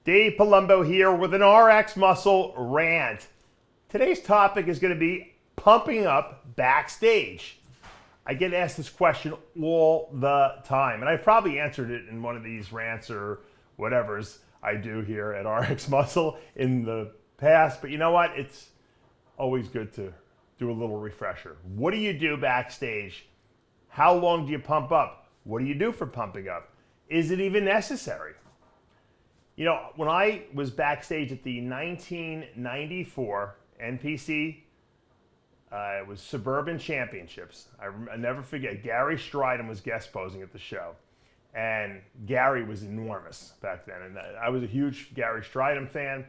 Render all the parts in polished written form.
Dave Palumbo here with an RX Muscle rant. Today's topic is going to be pumping up backstage. I get asked this question all the time, and I've probably answered it in one of these rants or whatever's I do here at RX Muscle in the past, but you know what? It's always good to do a little refresher. What do you do backstage? How long do you pump up? What do you do for pumping up? Is it even necessary? You know, when I was backstage at the 1994 NPC, it was Suburban Championships. I never forget, Gary Stridham was guest posing at the show. And Gary was enormous back then. And I was a huge Gary Stridham fan.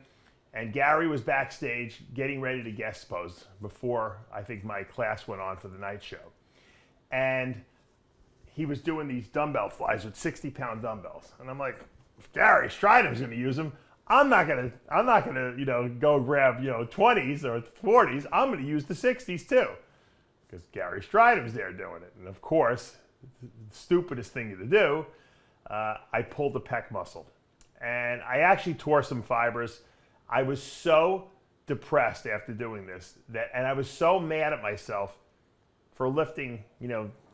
And Gary was backstage getting ready to guest pose before I think my class went on for the night show. And he was doing these dumbbell flies with 60-pound dumbbells. And I'm like, if Gary Stridham's going to use them, I'm not gonna, go grab, 20s or 40s. I'm going to use the 60s too, because Gary Stridham's there doing it. And of course, the stupidest thing to do, I pulled the pec muscle, and I actually tore some fibers. I was so depressed after doing this and I was so mad at myself for lifting,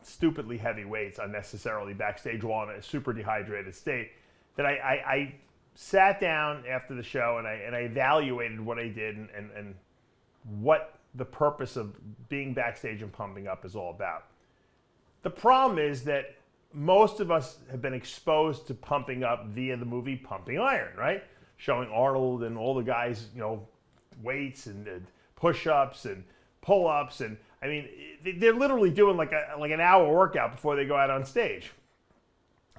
stupidly heavy weights unnecessarily backstage while in a super dehydrated state, that I sat down after the show and I evaluated what I did and what the purpose of being backstage and pumping up is all about. The problem is that most of us have been exposed to pumping up via the movie Pumping Iron, right? Showing Arnold and all the guys, weights and push-ups and pull-ups, and I mean, they're literally doing like an hour workout before they go out on stage.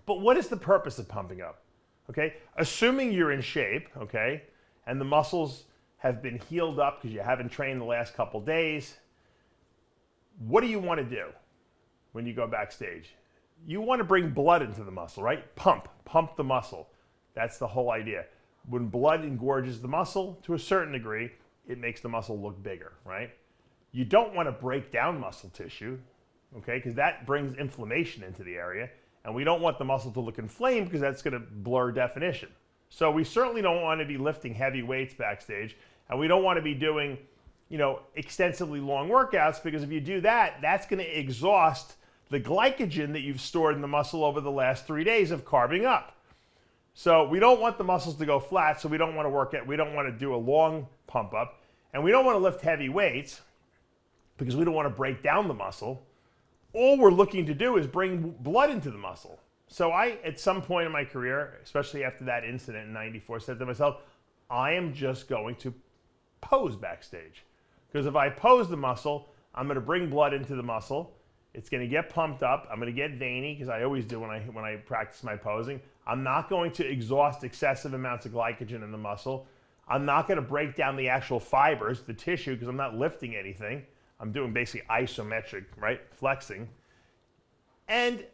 But what is the purpose of pumping up? Okay, assuming you're in shape, okay, and the muscles have been healed up because you haven't trained the last couple days, what do you want to do when you go backstage? You want to bring blood into the muscle, right? Pump the muscle. That's the whole idea. When blood engorges the muscle, to a certain degree, it makes the muscle look bigger, right? You don't want to break down muscle tissue, okay, because that brings inflammation into the area. And we don't want the muscle to look inflamed because that's going to blur definition. So we certainly don't want to be lifting heavy weights backstage, and we don't want to be doing, extensively long workouts, because if you do that, that's going to exhaust the glycogen that you've stored in the muscle over the last 3 days of carving up. So we don't want the muscles to go flat, so we don't want to do a long pump up, and we don't want to lift heavy weights because we don't want to break down the muscle. All we're looking to do is bring blood into the muscle. So I, at some point in my career, especially after that incident in '94, said to myself, I am just going to pose backstage. Because if I pose the muscle, I'm going to bring blood into the muscle. It's going to get pumped up. I'm going to get veiny, because I always do when I practice my posing. I'm not going to exhaust excessive amounts of glycogen in the muscle. I'm not going to break down the actual fibers, the tissue, because I'm not lifting anything. I'm doing basically isometric, right? Flexing. And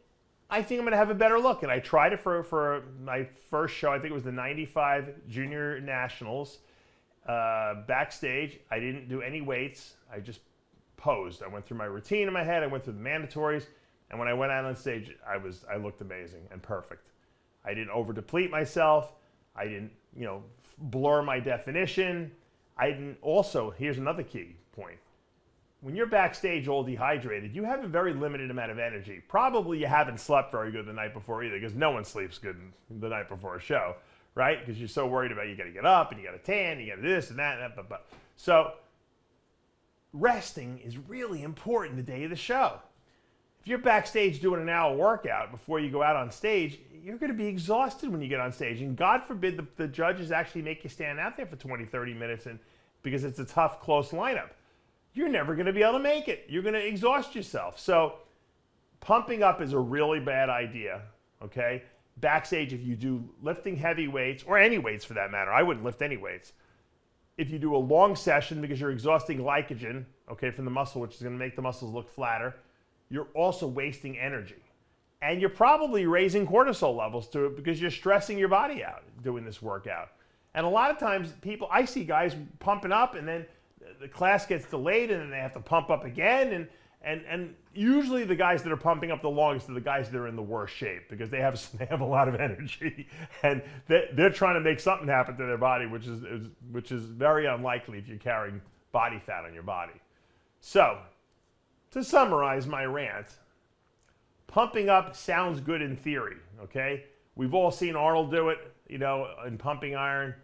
I think I'm going to have a better look. And I tried it for my first show. I think it was the 95 Junior Nationals. Backstage, I didn't do any weights. I just posed. I went through my routine in my head. I went through the mandatories. And when I went out on stage, I looked amazing and perfect. I didn't over-deplete myself. I didn't, blur my definition. Here's another key point. When you're backstage all dehydrated, you have a very limited amount of energy. Probably you haven't slept very good the night before either, because no one sleeps good the night before a show, right? Because you're so worried about you got to get up and you got to tan, you got to do this and that, but. So resting is really important the day of the show. If you're backstage doing an hour workout before you go out on stage, you're going to be exhausted when you get on stage. And God forbid the judges actually make you stand out there for 20, 30 minutes because it's a tough, close lineup. You're never going to be able to make it. You're going to exhaust yourself. So pumping up is a really bad idea, okay? Backstage, if you do lifting heavy weights, or any weights for that matter, I wouldn't lift any weights. If you do a long session because you're exhausting glycogen, okay, from the muscle, which is going to make the muscles look flatter, you're also wasting energy. And you're probably raising cortisol levels to it because you're stressing your body out doing this workout. And a lot of times I see guys pumping up and then the class gets delayed and then they have to pump up again. And usually the guys that are pumping up the longest are the guys that are in the worst shape because they have a lot of energy and they're trying to make something happen to their body, which is very unlikely if you're carrying body fat on your body. So, to summarize my rant, pumping up sounds good in theory, okay? We've all seen Arnold do it, in pumping iron.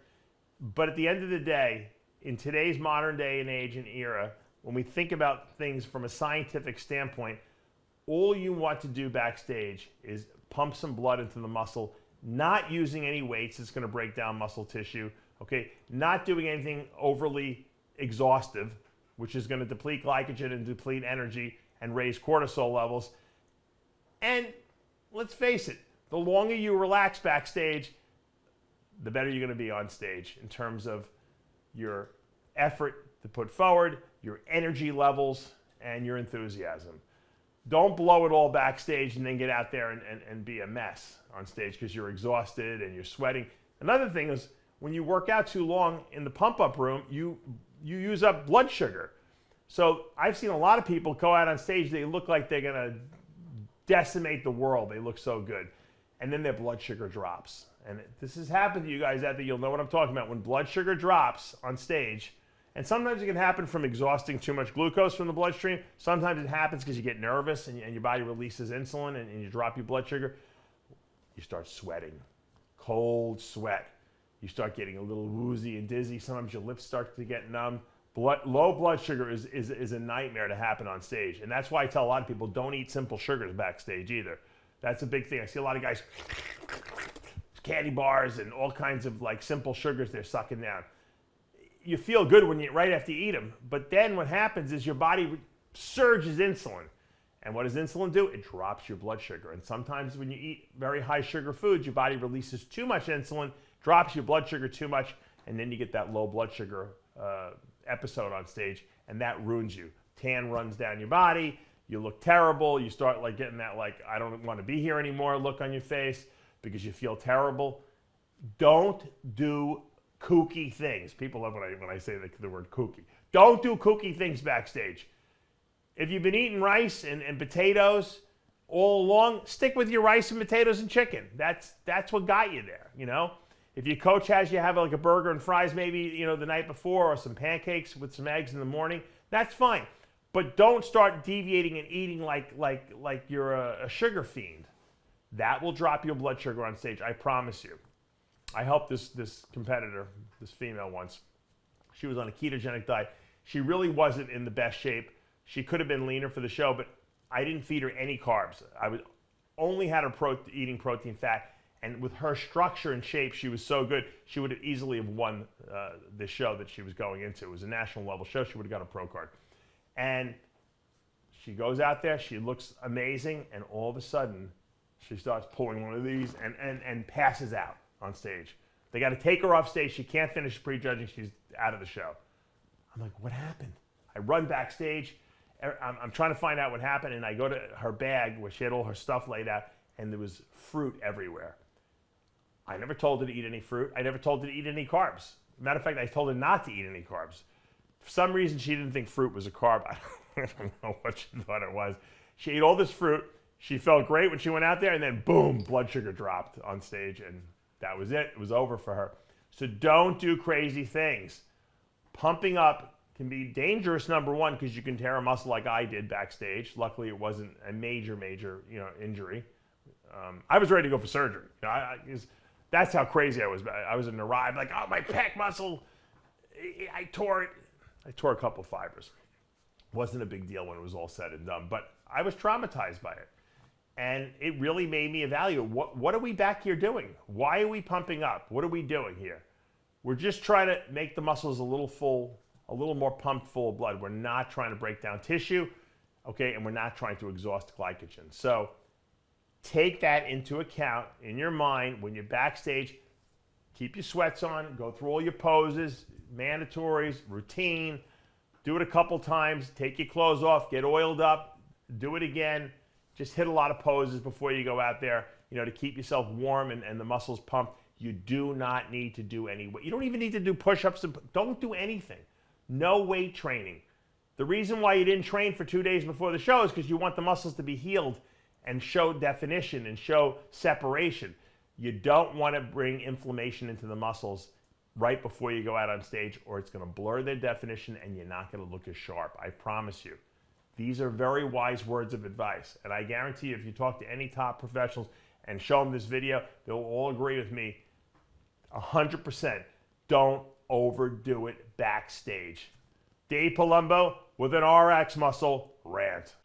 But at the end of the day, in today's modern day and age and era, when we think about things from a scientific standpoint, all you want to do backstage is pump some blood into the muscle, not using any weights that's going to break down muscle tissue, okay? Not doing anything overly exhaustive, which is going to deplete glycogen and deplete energy and raise cortisol levels. And let's face it, the longer you relax backstage, the better you're going to be on stage in terms of your effort to put forward, your energy levels, and your enthusiasm. Don't blow it all backstage and then get out there and be a mess on stage because you're exhausted and you're sweating. Another thing is when you work out too long in the pump-up room, you use up blood sugar. So I've seen a lot of people go out on stage, they look like they're going to decimate the world. They look so good. And then their blood sugar drops. And this has happened to you guys out there. You'll know what I'm talking about. When blood sugar drops on stage, and sometimes it can happen from exhausting too much glucose from the bloodstream. Sometimes it happens because you get nervous and your body releases insulin and you drop your blood sugar. You start sweating, cold sweat. You start getting a little woozy and dizzy. Sometimes your lips start to get numb. Low blood sugar is a nightmare to happen on stage. And that's why I tell a lot of people don't eat simple sugars backstage either. That's a big thing. I see a lot of guys, candy bars and all kinds of like simple sugars they're sucking down. You feel good right after you eat them, but then what happens is your body surges insulin. And what does insulin do? It drops your blood sugar. And sometimes when you eat very high sugar foods, your body releases too much insulin, drops your blood sugar too much, and then you get that low blood sugar episode on stage, and that ruins you. Tan runs down your body, you look terrible, you start like getting that like, I don't want to be here anymore look on your face because you feel terrible. Don't do kooky things. People love when I say the word kooky. Don't do kooky things backstage. If you've been eating rice and potatoes all along, stick with your rice and potatoes and chicken. That's what got you there, If your coach has you have like a burger and fries maybe, the night before or some pancakes with some eggs in the morning, that's fine. But don't start deviating and eating like you're a sugar fiend. That will drop your blood sugar on stage, I promise you. I helped this competitor, this female once. She was on a ketogenic diet. She really wasn't in the best shape. She could have been leaner for the show, but I didn't feed her any carbs. I only had her eating protein, fat, and with her structure and shape, she was so good, she would have easily have won the show that she was going into. It was a national level show. She would have got a pro card. And she goes out there, she looks amazing, and all of a sudden, she starts pulling one of these and passes out on stage. They got to take her off stage. She can't finish prejudging. She's out of the show. I'm like, what happened? I run backstage. I'm trying to find out what happened, and I go to her bag where she had all her stuff laid out, and there was fruit everywhere. I never told her to eat any fruit. I never told her to eat any carbs. Matter of fact, I told her not to eat any carbs. For some reason, she didn't think fruit was a carb. I don't know what she thought it was. She ate all this fruit. She felt great when she went out there, and then boom, blood sugar dropped on stage, and that was it. It was over for her. So don't do crazy things. Pumping up can be dangerous, number one, because you can tear a muscle like I did backstage. Luckily, it wasn't a major injury. I was ready to go for surgery. That's how crazy I was. I was in the ride, like, oh, my pec muscle, I tore it. I tore a couple fibers. Wasn't a big deal when it was all said and done, but I was traumatized by it. And it really made me evaluate, what are we back here doing? Why are we pumping up? What are we doing here? We're just trying to make the muscles a little more pumped full of blood. We're not trying to break down tissue, okay? And we're not trying to exhaust glycogen. So take that into account in your mind when you're backstage. Keep your sweats on, go through all your poses, mandatories, routine. Do it a couple times, take your clothes off, get oiled up, do it again. Just hit a lot of poses before you go out there, to keep yourself warm and the muscles pumped. You do not need to do any weight. You don't even need to do push-ups. Don't do anything. No weight training. The reason why you didn't train for 2 days before the show is because you want the muscles to be healed and show definition and show separation. You don't want to bring inflammation into the muscles right before you go out on stage, or it's going to blur their definition and you're not going to look as sharp. I promise you. These are very wise words of advice. And I guarantee you, if you talk to any top professionals and show them this video, they'll all agree with me 100%. Don't overdo it backstage. Dave Palumbo with an RX Muscle Rant.